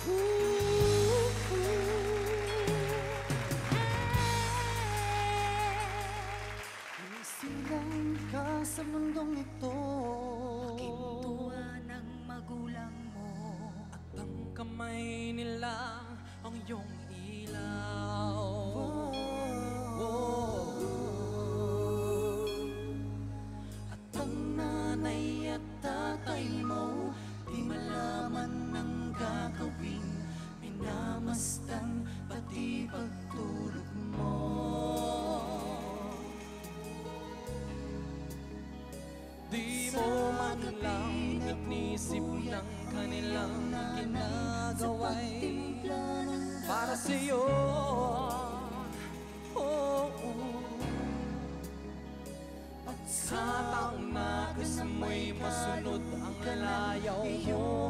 Isilang ka sa mundong ito, aking tuwa ng magulang mo, at ang kamay nila ang iyong ilaw. at ang nanay at tatay mo, di malaman ng gagawin, minamasdan pati pagtulog mo. Di mo man lang inisip ng kanilang ginagawa'y para sa'yo. At sa taong nais mo'y masunod ang layaw mo.